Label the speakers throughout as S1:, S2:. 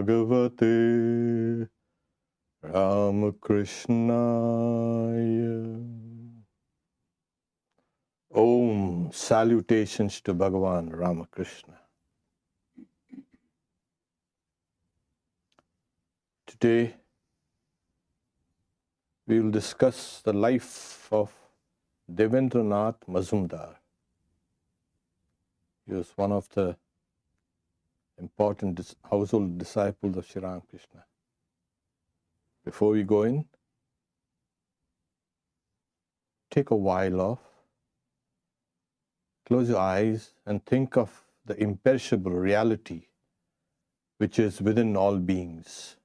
S1: Bhagavate Ramakrishna. Om, salutations to Bhagavan Ramakrishna. Today, we will discuss the life of Devendra Nath Majumdar. He was one of the important household disciples of Sri Ramakrishna. Before we go in, take a while off, close your eyes and think of the imperishable reality which is within all beings.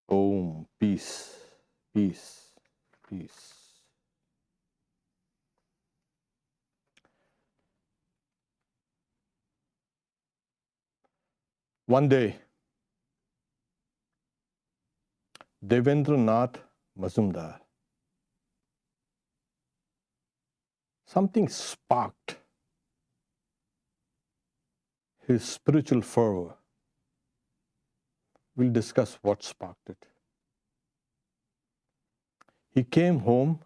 S1: Om, peace, peace, peace. One day, Devendra Nath Majumdar, something sparked his spiritual fervor. We'll discuss what sparked it. He came home,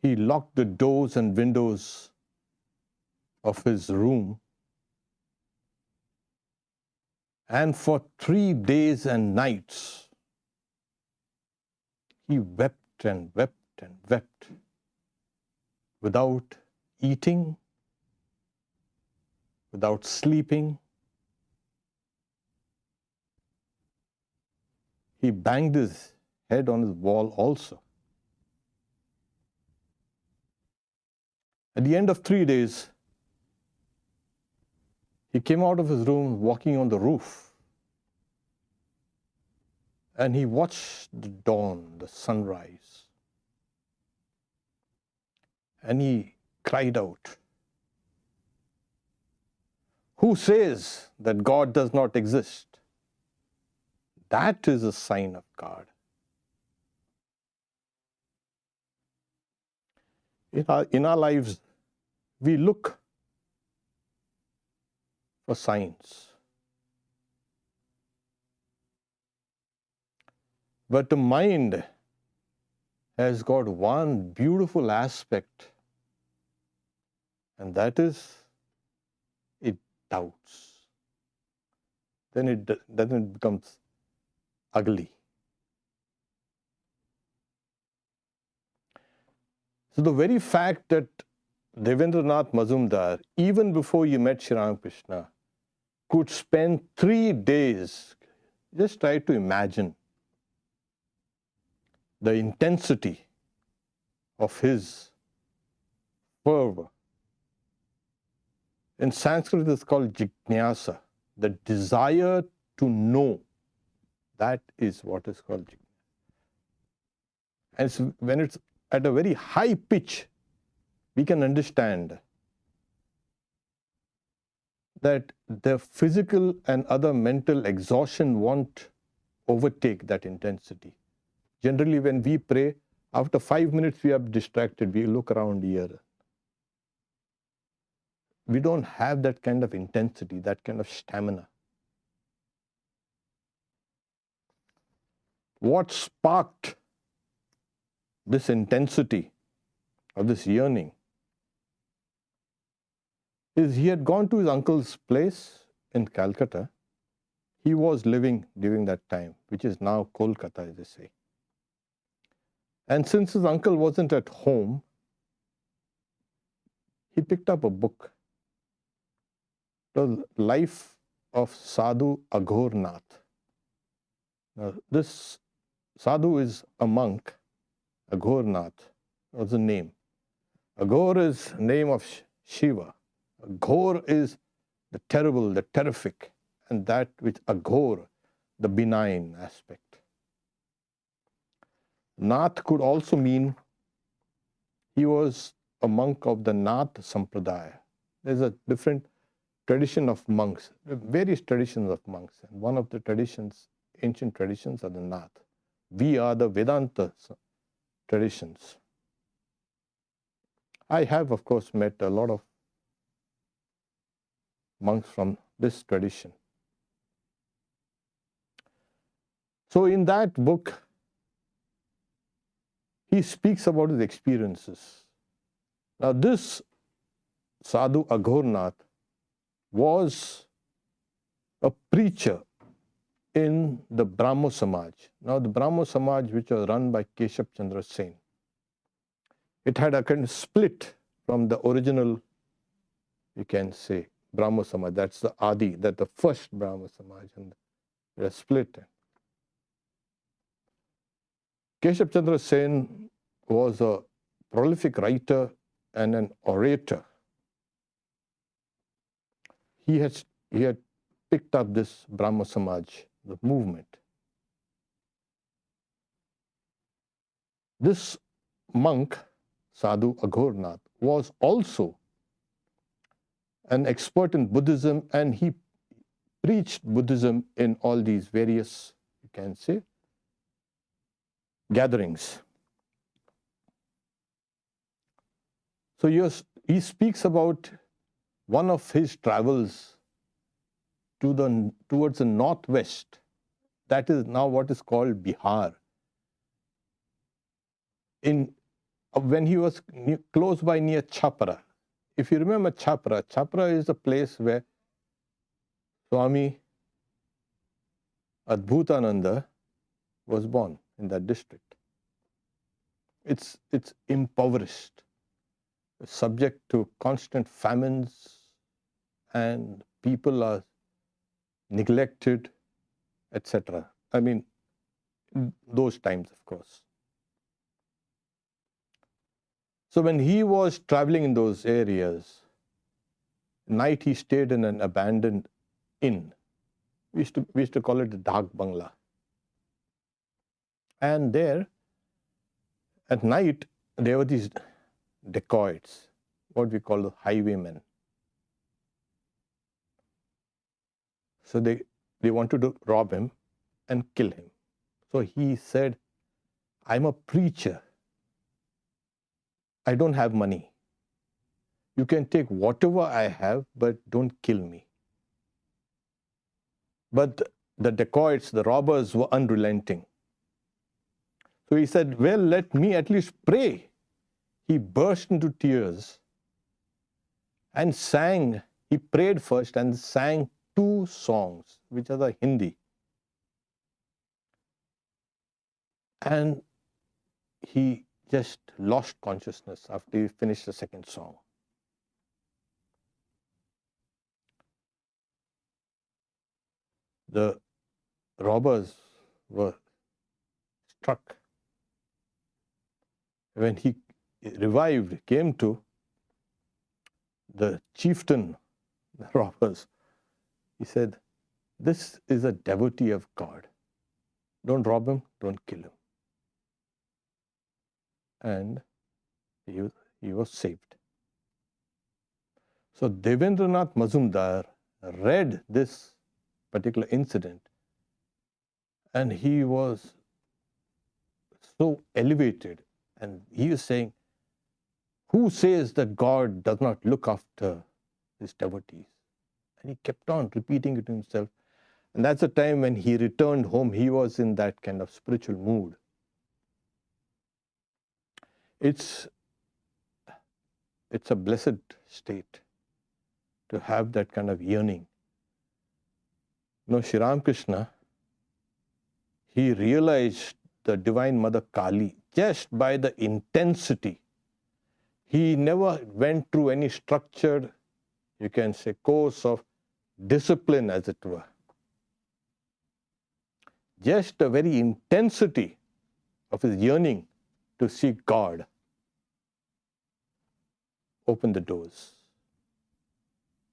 S1: he locked the doors and windows of his room, and for 3 days and nights, he wept and wept and wept without eating, without sleeping. He banged his head on his wall also. At the end of 3 days, he came out of his room walking on the roof, and he watched the dawn, the sunrise, and he cried out, "Who says that God does not exist? That is a sign of God." In our lives, we look for signs. But the mind has got one beautiful aspect, and that is it doubts. Then it becomes ugly. So the very fact that Devendra Nath Majumdar, even before he met Sri Ramakrishna, could spend 3 days, just try to imagine the intensity of his fervor. In Sanskrit, it's called jignasa, the desire to know. That is what is called jignasa. And when it's at a very high pitch, we can understand that the physical and other mental exhaustion won't overtake that intensity. Generally, when we pray, after 5 minutes we are distracted, we look around here. We don't have that kind of intensity, that kind of stamina. What sparked this intensity of this yearning is he had gone to his uncle's place in Calcutta. He was living during that time, which is now Kolkata, as they say. And since his uncle wasn't at home, he picked up a book, The Life of Sadhu Aghor Nath. Now, this Sadhu is a monk. Aghor Nath was the name. Aghor is name of Shiva. Aghor is the terrible, the terrific, and that which Aghor, the benign aspect. Nath could also mean he was a monk of the Nath Sampradaya. There's a different tradition of monks, various traditions of monks. And one of the traditions, ancient traditions, are the Nath. We are the Vedanta traditions. I have, of course, met a lot of monks from this tradition. So in that book, he speaks about his experiences. Now this Sadhu Aghornath was a preacher in the Brahmo Samaj. Now the Brahmo Samaj, which was run by Keshav Chandra Sen, it had a kind of split from the original, you can say, Brahmo Samaj. That's the Adi, that's the first Brahmo Samaj, and they split. Keshav Chandra Sen was a prolific writer and an orator. He had picked up this Brahmo Samaj, the movement. This monk, Sadhu Aghornath, was also an expert in Buddhism, and he preached Buddhism in all these various, you can say, gatherings. So he speaks about one of his travels towards the northwest. That is now what is called Bihar. When he was close by near Chhapra. If you remember Chhapra, Chhapra is the place where Swami Adbhutananda was born, in that district. It's impoverished, subject to constant famines, and people are neglected, etc. I mean, those times, of course. So when he was traveling in those areas, night he stayed in an abandoned inn. We used to call it the Dak Bangla. And there, at night, there were these dacoits, what we call the highwaymen. So they wanted to rob him and kill him. So he said, I'm a preacher. I don't have money. You can take whatever I have, but don't kill me. But the dacoits, the robbers, were unrelenting. So he said, well, let me at least pray. He burst into tears and sang. He prayed first and sang 2 songs, which are the Hindi. And he just lost consciousness after he finished the second song. The robbers were struck. When he revived, came to, the chieftain, the robbers, he said, this is a devotee of God. Don't rob him, don't kill him. And he was saved. So Devendranath Majumdar read this particular incident, and he was so elevated, and he is saying, who says that God does not look after his devotees? And he kept on repeating it to himself. And that's the time when he returned home, he was in that kind of spiritual mood. It's a blessed state to have that kind of yearning. Sri Ramakrishna, he realized the Divine Mother Kali just by the intensity. He never went through any structured, you can say, course of discipline, as it were. Just the very intensity of his yearning to see God open the doors.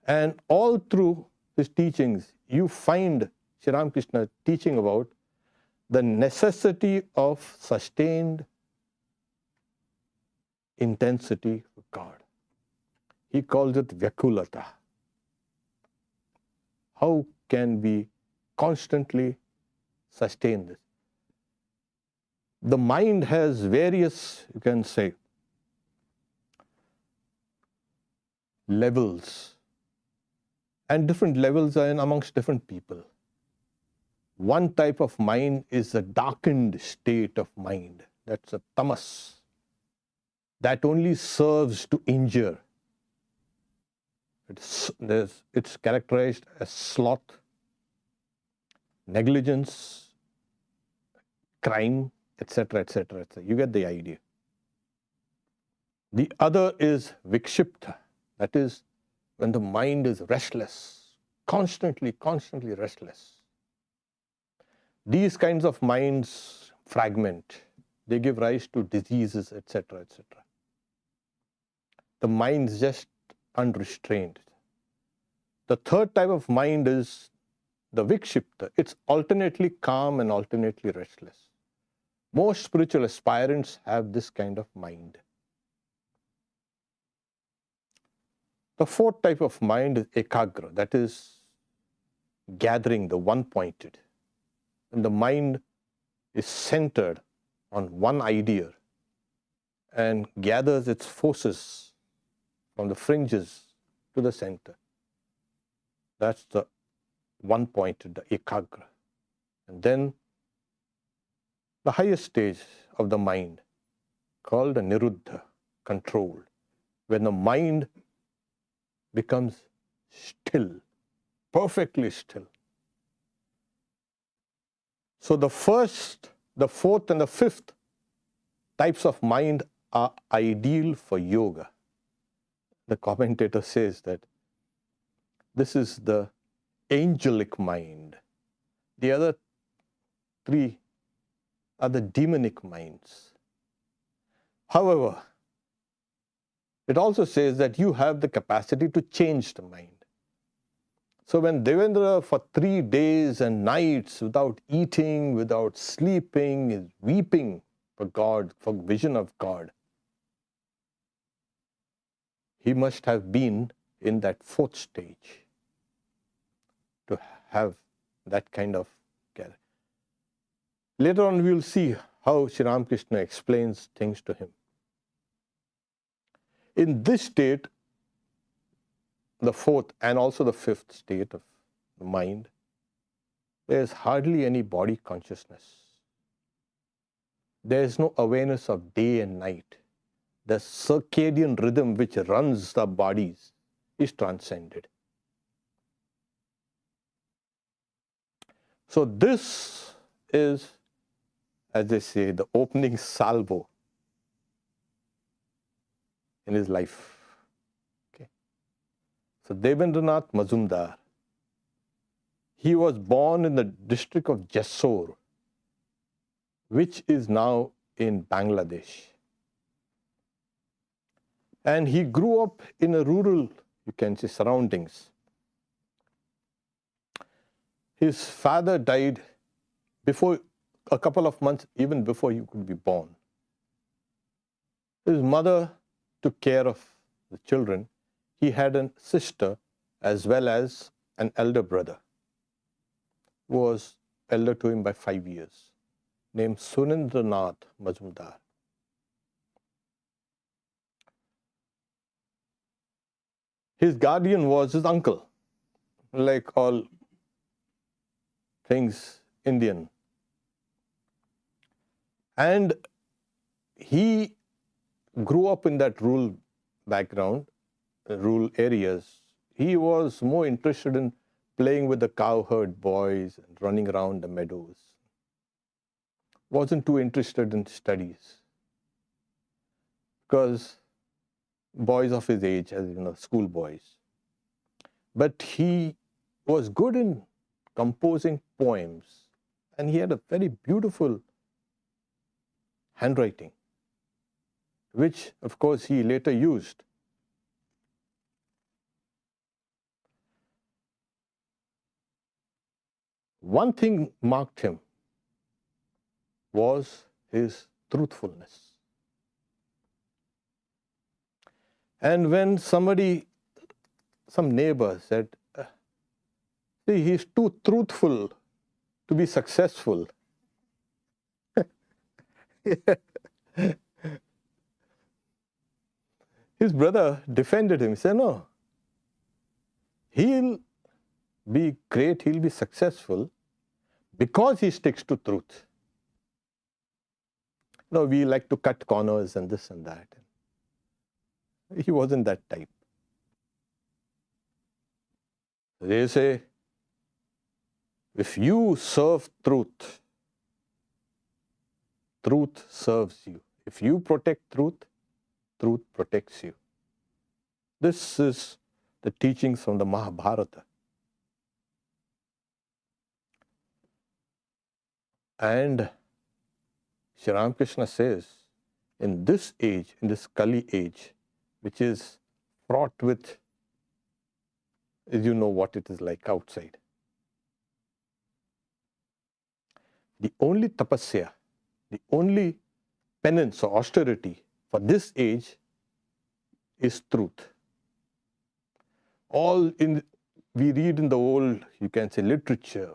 S1: And all through his teachings, you find Sri Ramakrishna teaching about the necessity of sustained intensity for God. He calls it Vyakulata. How can we constantly sustain this? The mind has various, you can say, levels, and different levels are in amongst different people. One type of mind is a darkened state of mind. That's a tamas. That only serves to injure. It's characterized as sloth, negligence, crime, etc., etc., etc. You get the idea. The other is vikshipta. That is when the mind is restless, constantly restless. These kinds of minds fragment. They give rise to diseases, etc., etc. The mind is just unrestrained. The third type of mind is the vikshipta. It's alternately calm and alternately restless. Most spiritual aspirants have this kind of mind. The fourth type of mind is ekagra, that is gathering, the one-pointed. And the mind is centered on one idea and gathers its forces from the fringes to the center. That's the one-pointed, the ekagra. And then the highest stage of the mind, called the niruddha, controlled, when the mind becomes still, perfectly still. So the first, the fourth, and the fifth types of mind are ideal for yoga. The commentator says that this is the angelic mind. The other three are the demonic minds. However, it also says that you have the capacity to change the mind. So when Devendra for 3 days and nights without eating, without sleeping, is weeping for God, for vision of God, he must have been in that fourth stage to have that kind of care. Later on we will see how Sri Ramakrishna explains things to him. In this state, the fourth and also the fifth state of the mind, there is hardly any body consciousness. There is no awareness of day and night. The circadian rhythm which runs the bodies is transcended. So this is, as they say, the opening salvo in his life. So Devendranath Majumdar, he was born in the district of Jessore, which is now in Bangladesh. And he grew up in a rural, you can say, surroundings. His father died before a couple of months, even before he could be born. His mother took care of the children. He had a sister as well as an elder brother who was elder to him by 5 years, named Nath Majumdar. His guardian was his uncle, like all things Indian. And he grew up in that rural background, rural areas. He was more interested in playing with the cowherd boys and running around the meadows. Wasn't too interested in studies, because boys of his age, as you know, school boys. But he was good in composing poems, and he had a very beautiful handwriting, which of course he later used. one thing marked him was his truthfulness. And when some neighbor said, see, he's too truthful to be successful. His brother defended him. He said, no, he'll be great, he'll be successful because he sticks to truth. No, we like to cut corners and this and that. He wasn't that type. They say, if you serve truth, truth serves you. If you protect truth, truth protects you. This is the teachings from the Mahabharata. And Sri Ramakrishna says, in this age, in this Kali age, which is fraught with, you know what it is like outside. The only tapasya, the only penance or austerity for this age is truth. We read in the old, you can say, literature,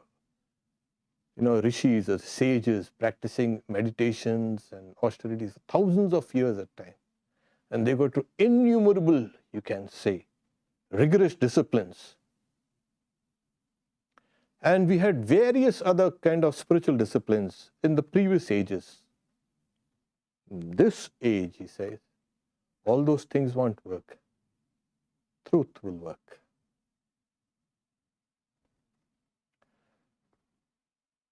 S1: rishis or sages practicing meditations and austerities for thousands of years at a time. And they go through innumerable, you can say, rigorous disciplines. And we had various other kind of spiritual disciplines in the previous ages. In this age, he says, all those things won't work. Truth will work.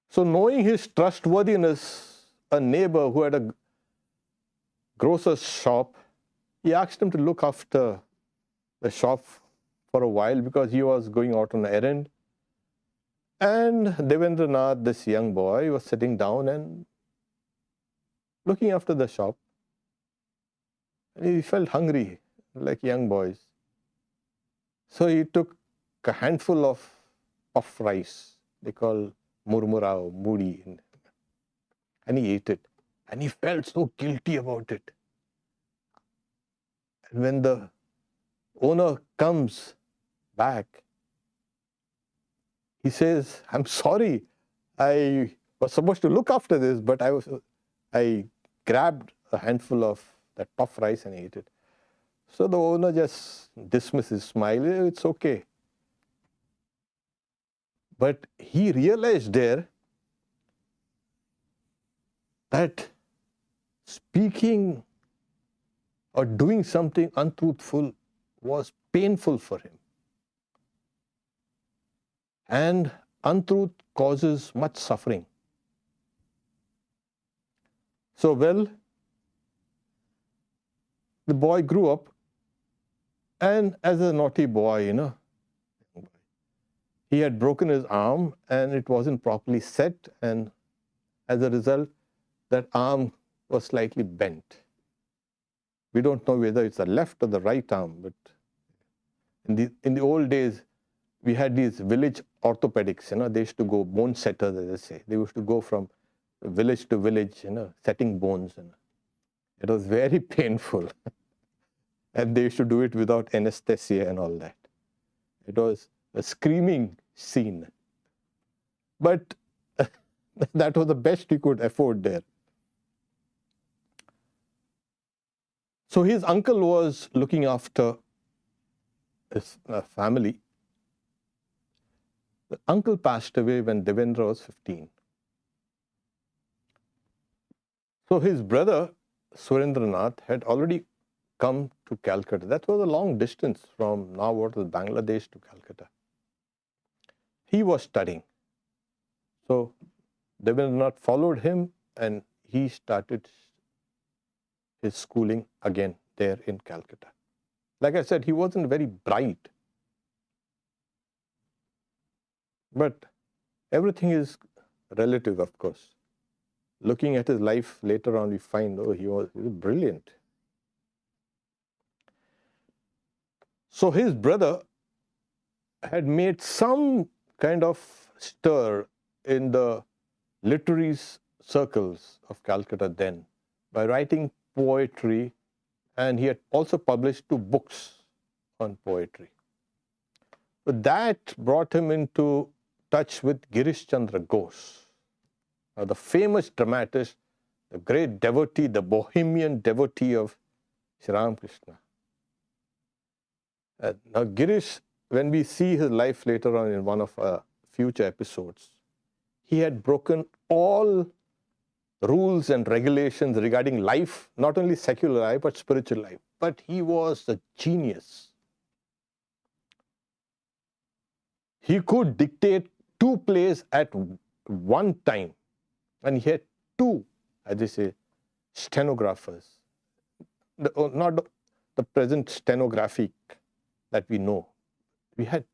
S1: So knowing his trustworthiness, a neighbor who had a grocer's shop, he asked him to look after the shop for a while because he was going out on an errand. And Devendra Nath, this young boy, was sitting down and looking after the shop. And he felt hungry, like young boys. So he took a handful of puff rice, they call murmura or moody, and he ate it. And he felt so guilty about it. And when the owner comes back, he says, I'm sorry, I was supposed to look after this, but I grabbed a handful of that puff rice and ate it. So the owner just dismissed his smile, it's okay. But he realized there that speaking or doing something untruthful was painful for him. And untruth causes much suffering. So, the boy grew up, and as a naughty boy, he had broken his arm and it wasn't properly set, and as a result, that arm was slightly bent. We don't know whether it's the left or the right arm, but in the old days, we had these village orthopedics, they used to go bone setters, as they say. They used to go from village to village, setting bones. It was very painful. And they used to do it without anesthesia and all that. It was a screaming scene. But that was the best he could afford there. So his uncle was looking after his family. The uncle passed away when Devendra was 15. So his brother, Surendranath, had already come to Calcutta. That was a long distance from now what was Bangladesh to Calcutta. He was studying. So Devendranath followed him and he started his schooling again there in Calcutta. Like I said, he wasn't very bright. But everything is relative, of course. Looking at his life later on, we find, he was brilliant. So his brother had made some kind of stir in the literary circles of Calcutta then by writing poetry, and he had also published 2 books on poetry. So that brought him into touch with Girish Chandra Ghosh, the famous dramatist, the great devotee, the bohemian devotee of Sri Ramakrishna. Now Girish, when we see his life later on in one of our future episodes, he had broken all rules and regulations regarding life, not only secular life, but spiritual life. But he was a genius. He could dictate 2 plays at one time, and he had 2, as they say, stenographers. Not the present stenographic that we know. We had.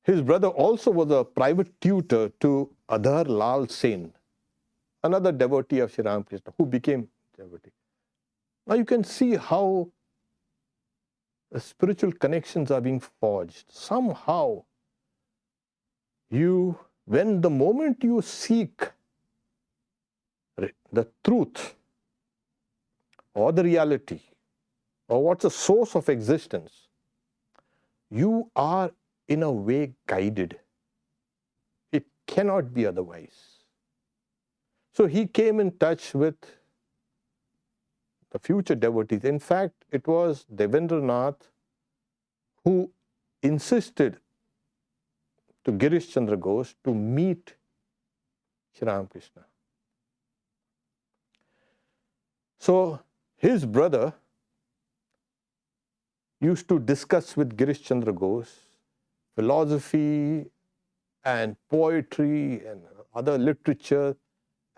S1: His brother also was a private tutor to Adhar Lal Sen, another devotee of Sri Ramakrishna, who became devotee. Now you can see how the spiritual connections are being forged. Somehow, when the moment you seek the truth or the reality or what's the source of existence, you are in a way guided. It cannot be otherwise. So he came in touch with the future devotees. In fact, it was Devendra Nath who insisted to Girish Chandra Ghosh to meet Sri Ramakrishna. So his brother used to discuss with Girish Chandra Ghosh philosophy and poetry and other literature,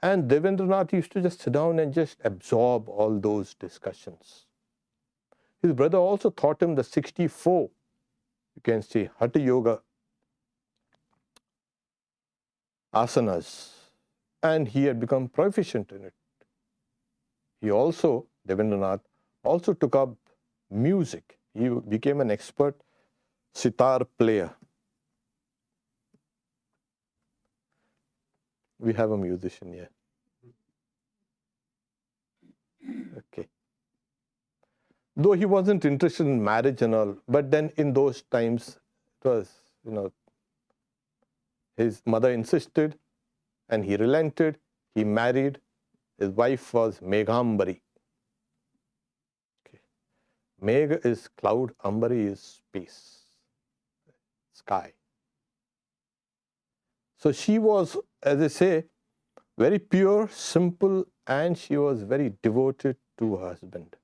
S1: and Devendra Nath used to just sit down and just absorb all those discussions. His brother also taught him the 64, you can say, Hatha Yoga asanas, and he had become proficient in it. He also, Devendra Nath, also took up music. He became an expert sitar player. We have a musician here. Okay. Though he wasn't interested in marriage and all, but then in those times, it was, his mother insisted and he relented. He married. His wife was Meghambari. Okay. Megha is cloud, Ambari is space, sky. So she was, as I say, very pure, simple, and she was very devoted to her husband.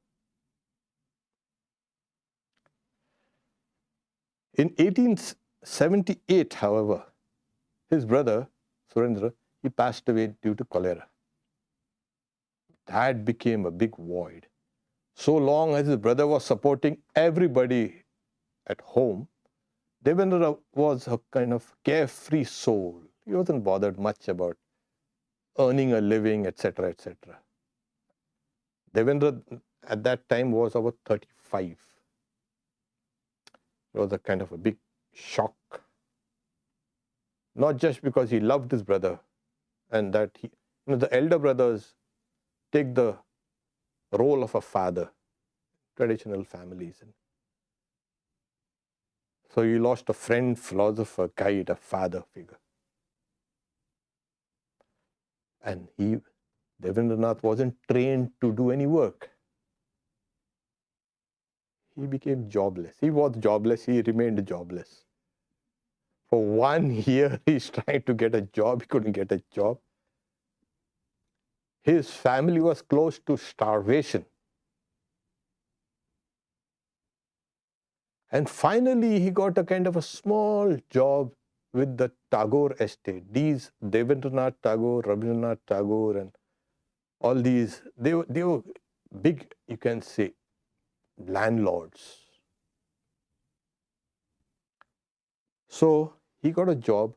S1: In 1878, however, his brother, Surendra, he passed away due to cholera. That became a big void. So long as his brother was supporting everybody at home, Devendra was a kind of carefree soul. He wasn't bothered much about earning a living, etc., etc. Devendra at that time was about 35. It was a kind of a big shock. Not just because he loved his brother and that he, the elder brothers take the role of a father, traditional families. So he lost a friend, philosopher, guide, a father figure. And Devendra Nath wasn't trained to do any work. He became jobless. He was jobless, he remained jobless. For 1 year, he's trying to get a job, he couldn't get a job. His family was close to starvation. And finally, he got a kind of a small job with the Tagore estate. These Devendranath Tagore, Rabindranath Tagore, and all these, they were big, you can say, landlords. So he got a job.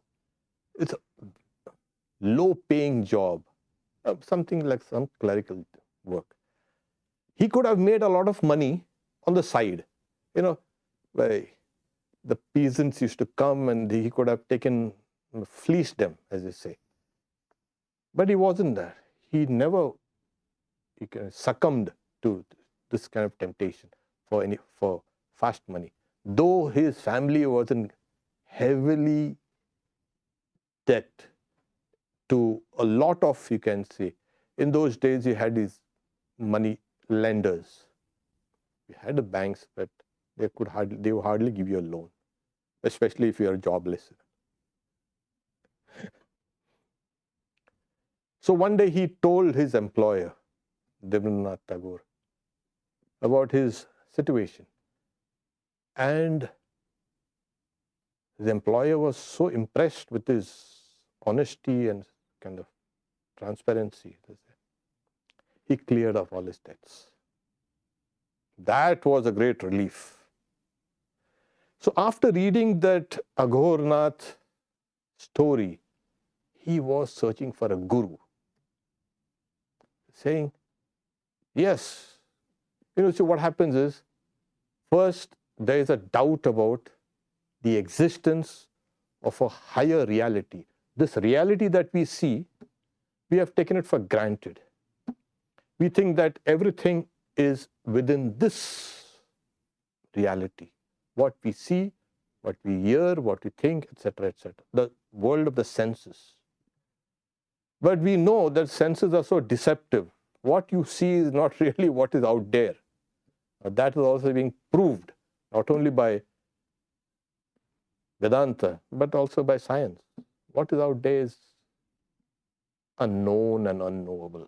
S1: It's a low-paying job, something like some clerical work. He could have made a lot of money on the side, by the peasants used to come and he could have fleeced them, as they say. But he wasn't there. He never succumbed to this kind of temptation for fast money. Though his family was in heavily debt to a lot of, you can say, in those days you had these money lenders. You had the banks, but they would hardly give you a loan, especially if you are jobless. So one day he told his employer, Devendra Tagore, about his situation. And his employer was so impressed with his honesty and kind of transparency. He cleared off all his debts. That was a great relief. So after reading that Aghor Nath story, he was searching for a guru, saying, yes. So what happens is, first there is a doubt about the existence of a higher reality. This reality that we see, we have taken it for granted. We think that everything is within this reality. What we see, what we hear, what we think, etc., etc. The world of the senses. But we know that senses are so deceptive. What you see is not really what is out there. That is also being proved, not only by Vedanta, but also by science. What is out there is unknown and unknowable.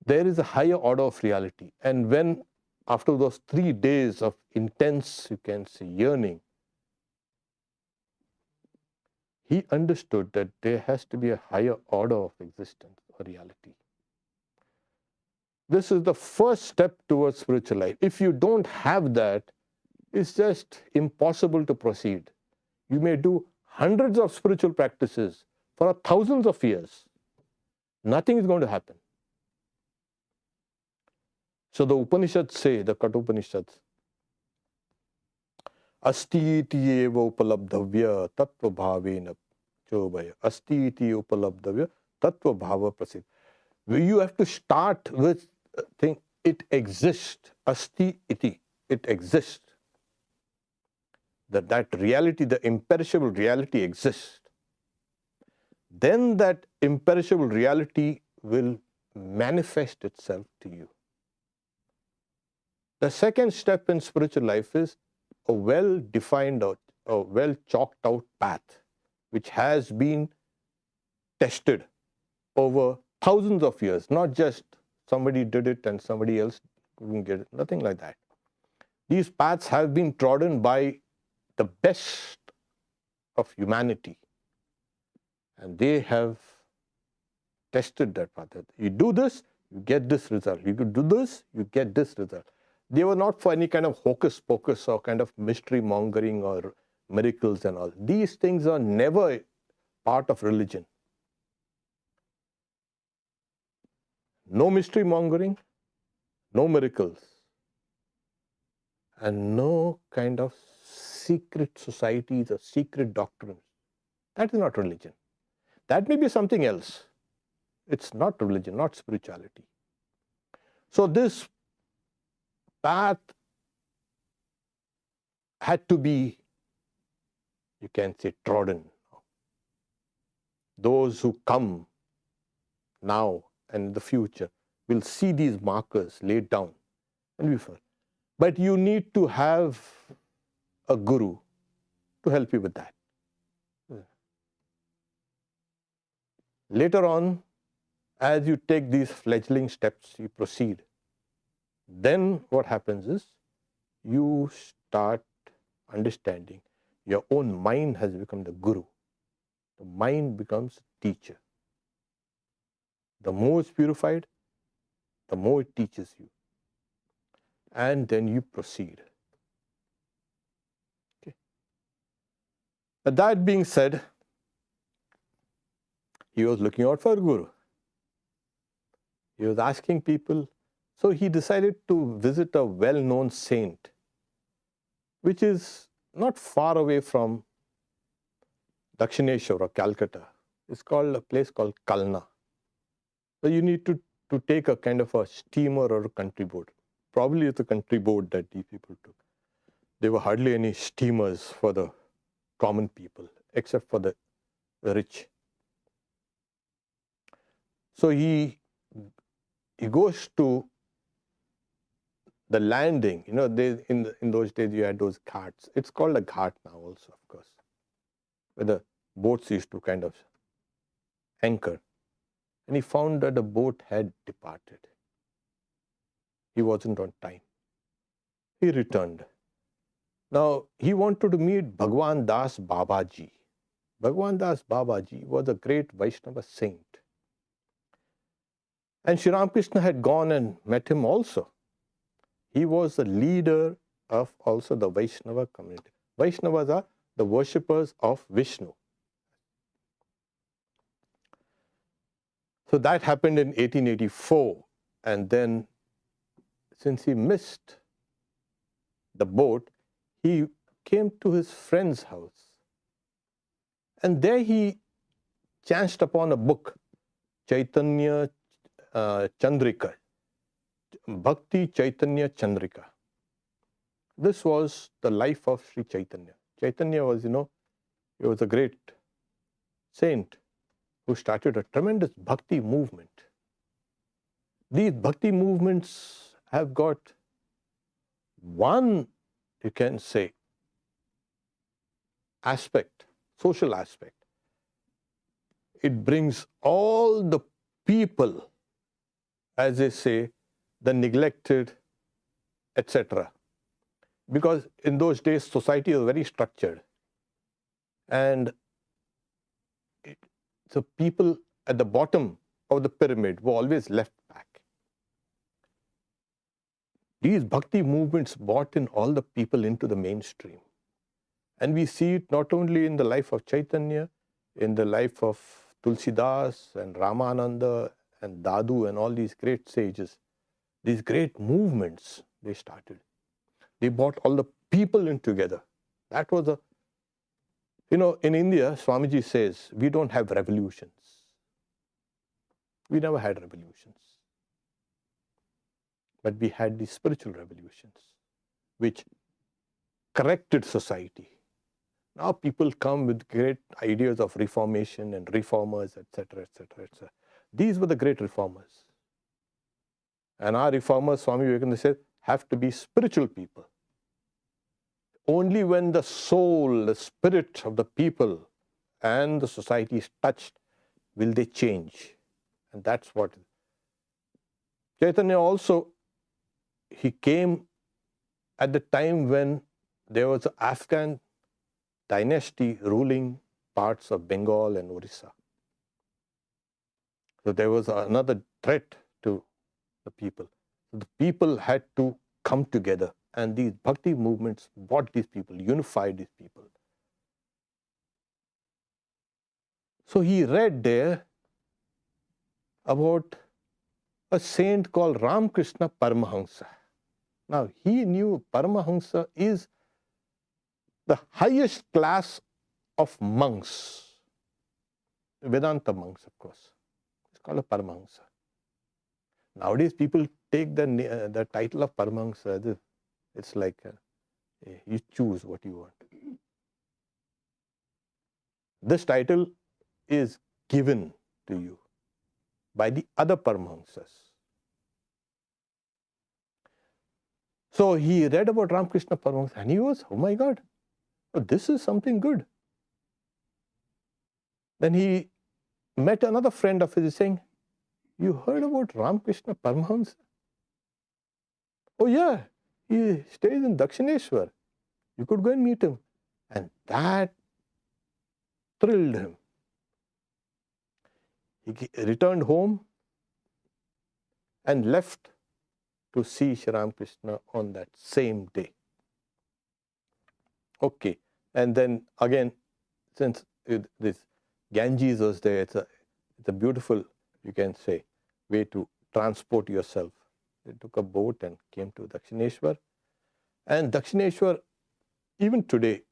S1: There is a higher order of reality. And when, after those 3 days of intense, you can say, yearning, he understood that there has to be a higher order of existence or reality. This is the first step towards spiritual life. If you don't have that, it's just impossible to proceed. You may do hundreds of spiritual practices for thousands of years. Nothing is going to happen. So the Upanishads say, the Kathopanishads, Asti iti eva upalabdhavya tattva bhavena chobhaya. Asti iti upalabdhavya tattva bhava prasid. You have to start with thing, it exists. Asti iti, it exists. That reality, the imperishable reality exists. Then that imperishable reality will manifest itself to you. The second step in spiritual life is a well-defined, a well-chalked out path, which has been tested over thousands of years, not just somebody did it and somebody else couldn't get it, nothing like that. These paths have been trodden by the best of humanity, and they have tested that path. You do this, you get this result. You could do this, you get this result. They were not for any kind of hocus pocus or kind of mystery mongering or miracles and all. These things are never part of religion. No mystery mongering, no miracles, and no kind of secret societies or secret doctrines. That is not religion. That may be something else. It's not religion, not spirituality. So this path had to be, you can say, trodden. Those who come now and in the future will see these markers laid down and be first. But you need to have a guru to help you with that. Later on, as you take these fledgling steps, you proceed. Then what happens is you start understanding your own mind has become the guru. The mind becomes teacher. The more it's purified, the more it teaches you. And then you proceed. Okay. But that being said, he was looking out for a guru. He was asking people, So he decided to visit a well-known saint, which is not far away from Dakshineshwar or Calcutta. It's called a place called Kalna. So you need to take a kind of a steamer or a country boat. Probably it's a country boat that these people took. There were hardly any steamers for the common people, except for the rich. So he goes to the landing. You know, in those days you had those ghats. It's called a ghat now also, of course, where the boats used to kind of anchor. And he found that the boat had departed. He wasn't on time. He returned. Now, he wanted to meet Bhagwan Das Babaji. Bhagwan Das Babaji was a great Vaishnava saint. And Sri Ramakrishna had gone and met him also. He was the leader of also the Vaishnava community. Vaishnavas are the worshippers of Vishnu. So that happened in 1884. And then, since he missed the boat, he came to his friend's house. And there he chanced upon a book, Chaitanya Chandrika, Bhakti Chaitanya Chandrika. This was the life of Sri Chaitanya. Chaitanya was, he was a great saint who started a tremendous bhakti movement. These bhakti movements have got one, you can say, aspect, social aspect. It brings all the people, as they say, the neglected, etc. Because in those days, society was very structured. And so people at the bottom of the pyramid were always left back. These bhakti movements brought in all the people into the mainstream. And we see it not only in the life of Chaitanya, in the life of Tulsidas and Ramananda and Dadu and all these great sages. These great movements they started. They brought all the people in together. That was a, in India, Swamiji says, we don't have revolutions. We never had revolutions. But we had these spiritual revolutions, which corrected society. Now people come with great ideas of reformation and reformers, etc., etc., etc. These were the great reformers. And our reformers, Swami Vivekananda said, have to be spiritual people. Only when the soul, the spirit of the people and the society is touched, will they change. And that's what Chaitanya also, he came at the time when there was an Afghan dynasty ruling parts of Bengal and Orissa. So there was another threat to the people. So the people had to come together, and these bhakti movements brought these people, unified these people. So he read there about a saint called Ramakrishna Paramahansa. Now he knew Paramahansa is the highest class of monks, Vedanta monks, of course. It's called a Paramahansa. Nowadays, people take the title of Paramahansa. It's like you choose what you want. This title is given to you by the other Paramahansas. So he read about Ramakrishna Paramahansa and he was, oh my God, this is something good. Then he met another friend of his saying, you heard about Ramakrishna Paramahansa? Oh yeah, he stays in Dakshineshwar. You could go and meet him. And that thrilled him. He returned home and left to see Sri Ramakrishna on that same day. Okay, and then again, since this Ganges was there, it's a beautiful, you can say, way to transport yourself. They took a boat and came to Dakshineshwar. And Dakshineshwar, even today,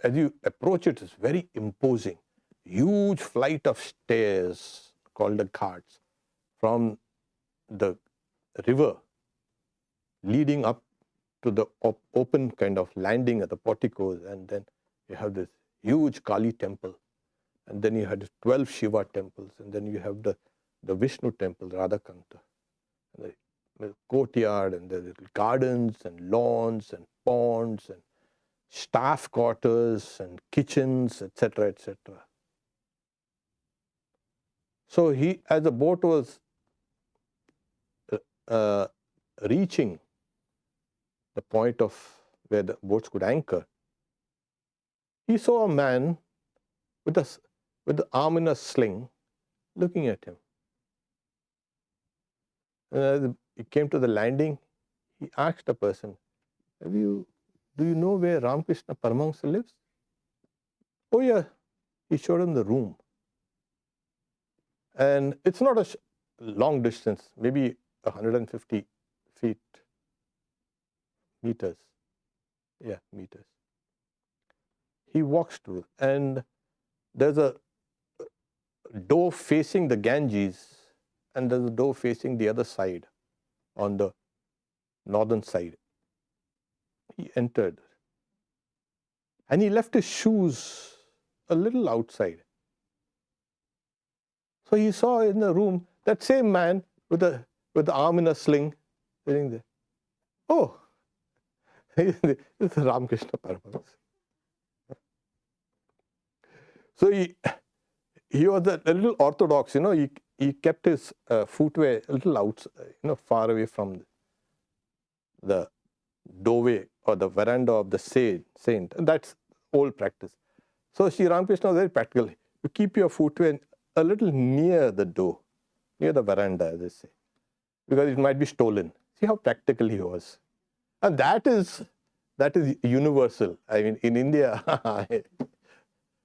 S1: as you approach it, is very imposing. Huge flight of stairs called the ghats from the river leading up to the open kind of landing at the porticos, and then you have this huge Kali temple, and then you had 12 Shiva temples, and then you have the Vishnu temple, Radhakanta, the courtyard, and the gardens and lawns and ponds and staff quarters and kitchens, etc., etc. So as the boat was reaching the point of where the boats could anchor, he saw a man with the arm in a sling looking at him. And as he came to the landing, he asked the person, do you know where Ramakrishna Paramahamsa lives? Oh yeah, he showed him the room. And it's not a long distance, maybe 150 meters. Yeah, meters. He walks through, and there's a door facing the Ganges, and there's a door facing the other side, on the northern side. He entered, and he left his shoes a little outside. So he saw in the room that same man with the arm in a sling sitting there. Oh, this is Ramakrishna Paramahamsa. So he was a little orthodox, he kept his footwear a little out, far away from the doorway or the veranda of the saint. And that's old practice. So Sri Ramakrishna was very practical. You keep your footwear a little near the door, near the veranda, as they say, because it might be stolen. See how practical he was. And that is universal. I mean, in India,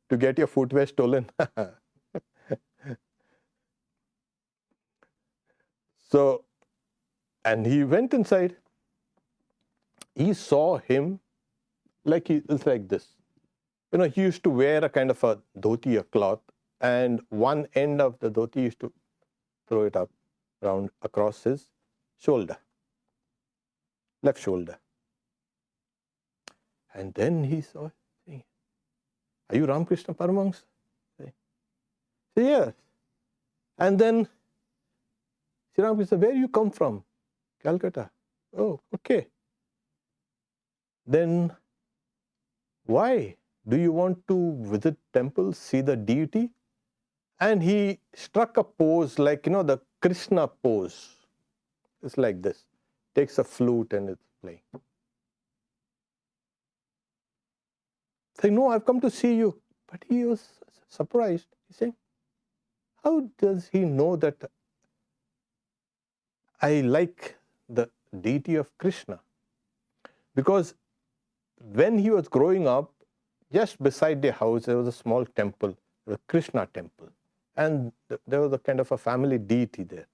S1: to get your footwear stolen. So, and he went inside. He saw him it's like this. He used to wear a kind of a dhoti, a cloth, and one end of the dhoti used to throw it up round across his shoulder, left shoulder. And then he saw, are you Ramakrishna Paramahamsa? Say, yes. And then Sri Ramakrishna, where you come from? Calcutta. Oh, okay. Then why? Do you want to visit temples, see the deity? And he struck a pose like, the Krishna pose. It's like this. Takes a flute and it's playing. Saying, no, I've come to see you. But he was surprised. He's saying, how does he know that I like the deity of Krishna? Because when he was growing up, just beside their house, there was a small temple, the Krishna temple. And there was a kind of a family deity there.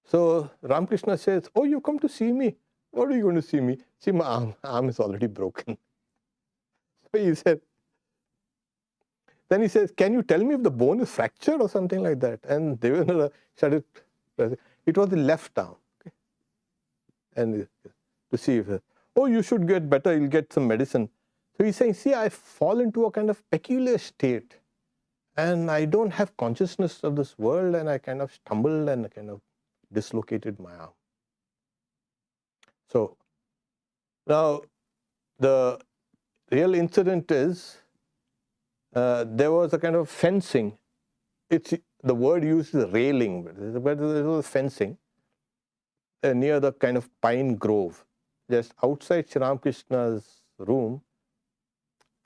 S1: So Ramakrishna says, oh, you come to see me? What are you going to see me? See, my arm is already broken. So he said, then he says, can you tell me if the bone is fractured or something like that? And Devendra started, it was the left arm. Okay? And to see if, oh, you should get better, you'll get some medicine. So he's saying, see, I fall into a kind of peculiar state. And I don't have consciousness of this world, and I kind of stumbled and kind of dislocated my arm. So now the real incident is there was a kind of fencing. The word used is railing, but there was fencing near the kind of pine grove, just outside Sri Ramakrishna's room,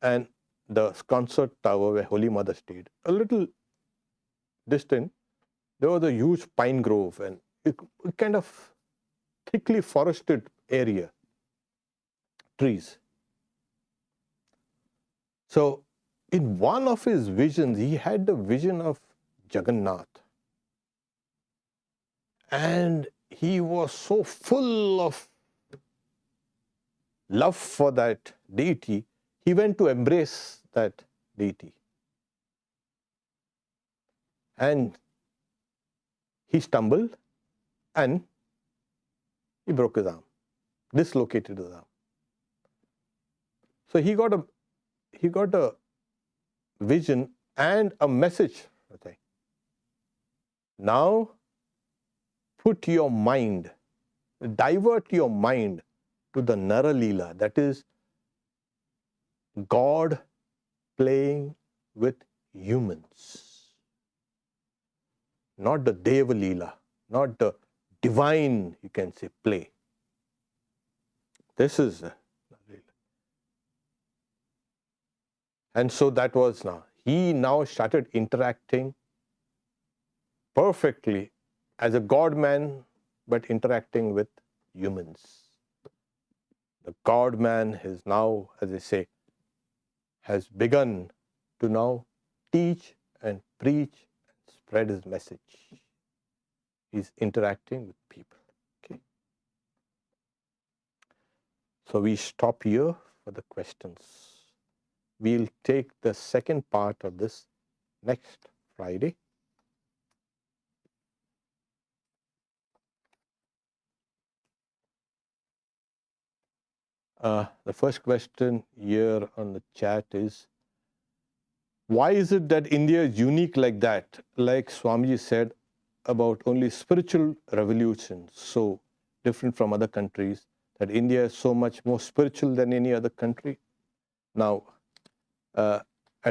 S1: and the concert tower where Holy Mother stayed. A little distant, there was a huge pine grove, and it kind of thickly forested area, trees. So in one of his visions, he had the vision of Jagannath. And he was so full of love for that deity, he went to embrace that deity. And he stumbled and he broke his arm, dislocated his arm. So he got a vision and a message. Now put your mind, divert your mind to the Nara Leela, that is God playing with humans. Not the Deva Leela, not the divine, you can say, play. This is and so that was now. He now started interacting perfectly as a God-man, but interacting with humans. The God-man is now, as I say, has begun to now teach and preach and spread his message. He's interacting with people. Okay. So we stop here for the questions. We'll take the second part of this next Friday. The first question here on the chat is, why is it that India is unique like that? Like Swamiji said about only spiritual revolutions, so different from other countries, that India is so much more spiritual than any other country. Now, I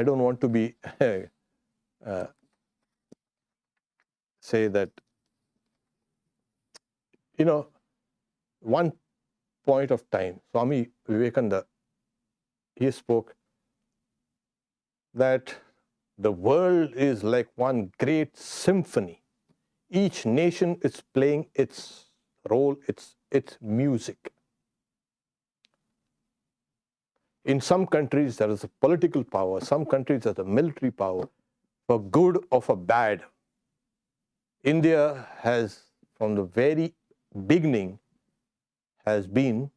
S1: don't want to be say that, one point of time, Swami Vivekananda, he spoke that the world is like one great symphony. Each nation is playing its role, its music. In some countries, there is a political power. Some countries, there is a military power, for good or for bad. India has, from the very beginning, has been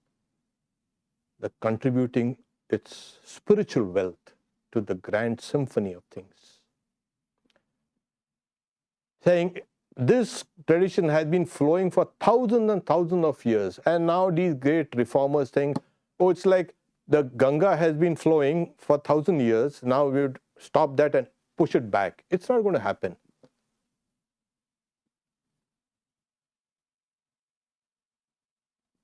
S1: the contributing its spiritual wealth to the grand symphony of things. Saying this tradition has been flowing for thousands and thousands of years, and now these great reformers think, oh, it's like the Ganga has been flowing for 1,000 years, now we would stop that and push it back. It's not going to happen.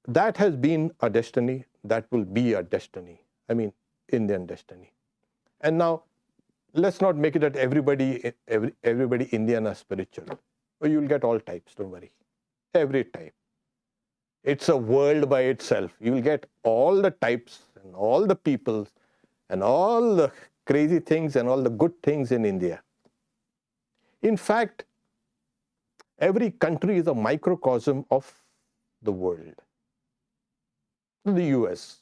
S1: That has been our destiny, that will be our destiny. I mean, Indian destiny. And now, let's not make it that everybody Indian are spiritual. You'll get all types, don't worry. Every type. It's a world by itself. You'll get all the types and all the peoples and all the crazy things and all the good things in India. In fact, every country is a microcosm of the world. The US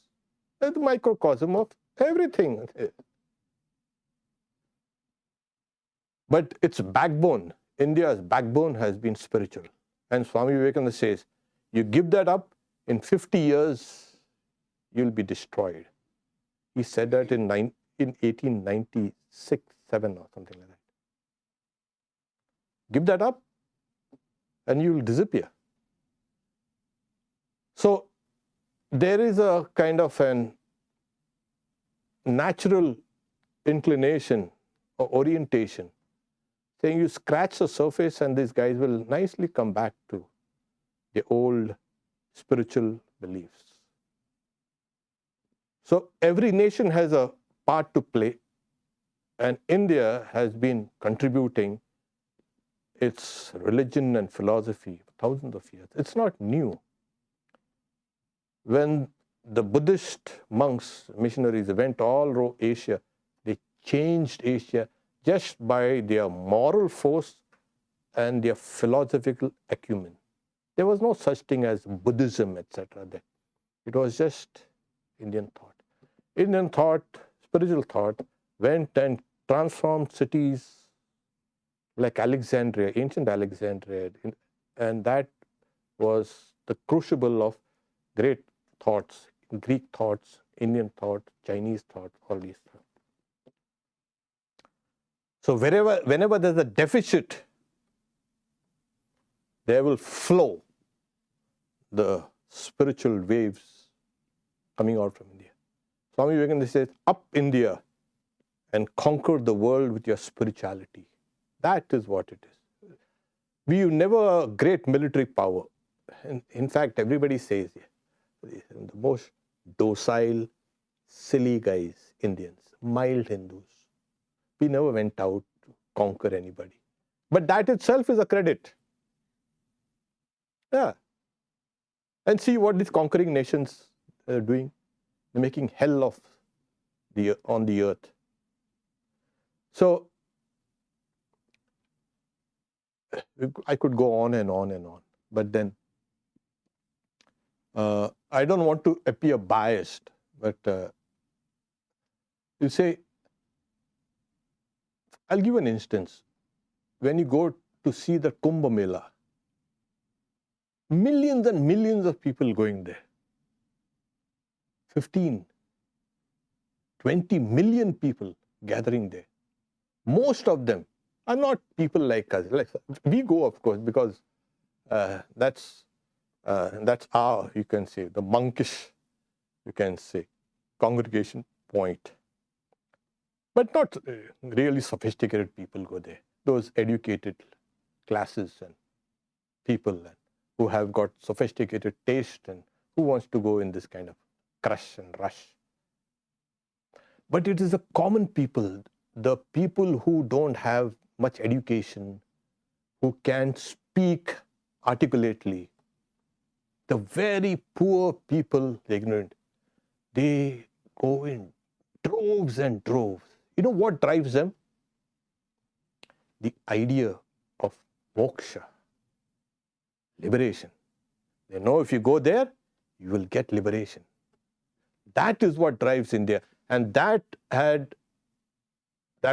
S1: is a microcosm of everything. But its backbone, India's backbone, has been spiritual. And Swami Vivekananda says, you give that up, in 50 years, you'll be destroyed. He said that in 1896, 7 or something like that. Give that up and you'll disappear. So there is a kind of an natural inclination or orientation, saying you scratch the surface and these guys will nicely come back to the old spiritual beliefs. So every nation has a part to play, and India has been contributing its religion and philosophy for thousands of years. It's not new. When the Buddhist monks, missionaries went all over Asia, they changed Asia just by their moral force and their philosophical acumen. There was no such thing as Buddhism, etc. It was just Indian thought. Indian thought, spiritual thought, went and transformed cities like Alexandria, ancient Alexandria, And that was the crucible of great thoughts, Greek thoughts, Indian thought, Chinese thought, all these thoughts. So whenever there's a deficit, there will flow the spiritual waves coming out from India. Swami Vivekananda says, up India and conquer the world with your spirituality. That is what it is. We were never a great military power. And in fact, everybody says, the most docile, silly guys, Indians, mild Hindus. We never went out to conquer anybody. But that itself is a credit. Yeah. And see what these conquering nations are doing. They're making hell of on the earth. So I could go on and on and on. But then I don't want to appear biased. But you say, I'll give an instance. When you go to see the Kumbh Mela, millions and millions of people going there. 15, 20 million people gathering there. Most of them are not people like us. Like, we go, of course, because that's our, you can say, the monkish, you can say, congregation point. But not really sophisticated people go there. Those educated classes and people who have got sophisticated taste and who wants to go in this kind of crush and rush. But it is the common people, the people who don't have much education, who can't speak articulately, the very poor people, the ignorant, they go in droves and droves. You know what drives them? The idea of moksha, liberation. They know if you go there, you will get liberation. That is what drives India. And that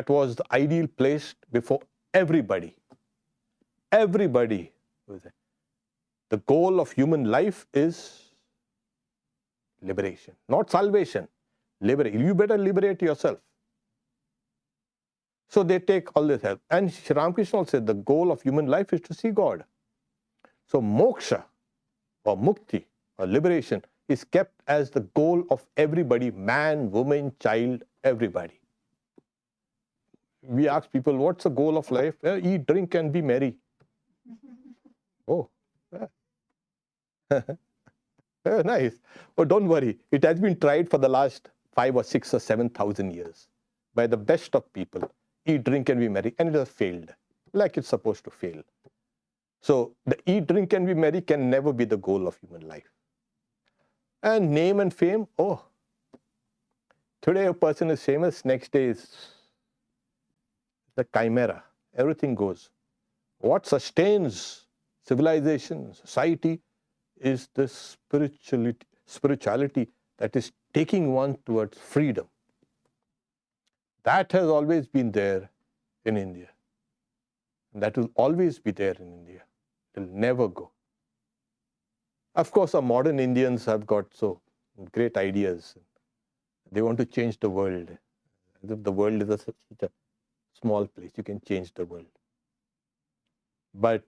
S1: was the ideal place before everybody. Everybody was there. The goal of human life is liberation, not salvation. Liberation. You better liberate yourself. So they take all this help. And Sri Ramakrishna also said the goal of human life is to see God. So moksha or mukti or liberation is kept as the goal of everybody, man, woman, child, everybody. We ask people, what's the goal of life? Eat, drink, and be merry. Oh, nice. Oh, don't worry. It has been tried for the last 5 or 6 or 7,000 years by the best of people. Eat, drink, and be merry. And it has failed, like it's supposed to fail. So the eat, drink, and be merry can never be the goal of human life. And name and fame, oh, today a person is famous, next day is the chimera. Everything goes. What sustains civilization, society, is this spirituality that is taking one towards freedom. That has always been there in India. And that will always be there in India. It will never go. Of course, our modern Indians have got so great ideas. They want to change the world. As if the world is such a small place. You can change the world. But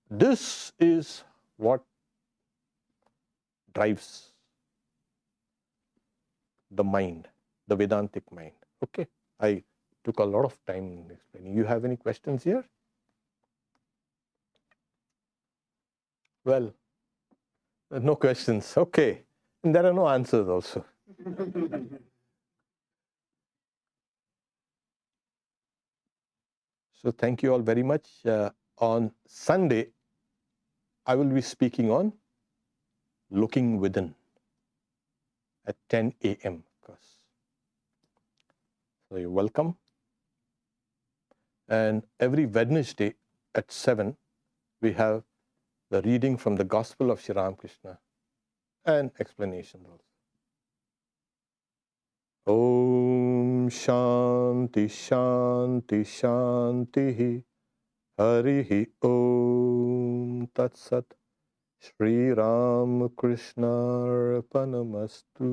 S1: this is what drives the mind, the Vedantic mind. Okay, I took a lot of time in explaining. You have any questions here? Well, no questions. Okay, and there are no answers also. So thank you all very much. On Sunday, I will be speaking on looking within at 10 a.m. of course. So you're welcome. And every Wednesday at 7, we have the reading from the Gospel of Sri Ramakrishna and explanations also. Om Shanti Shanti Shanti Harihi Om Tat Sat. Sri Ramakrishna Arpanamastu.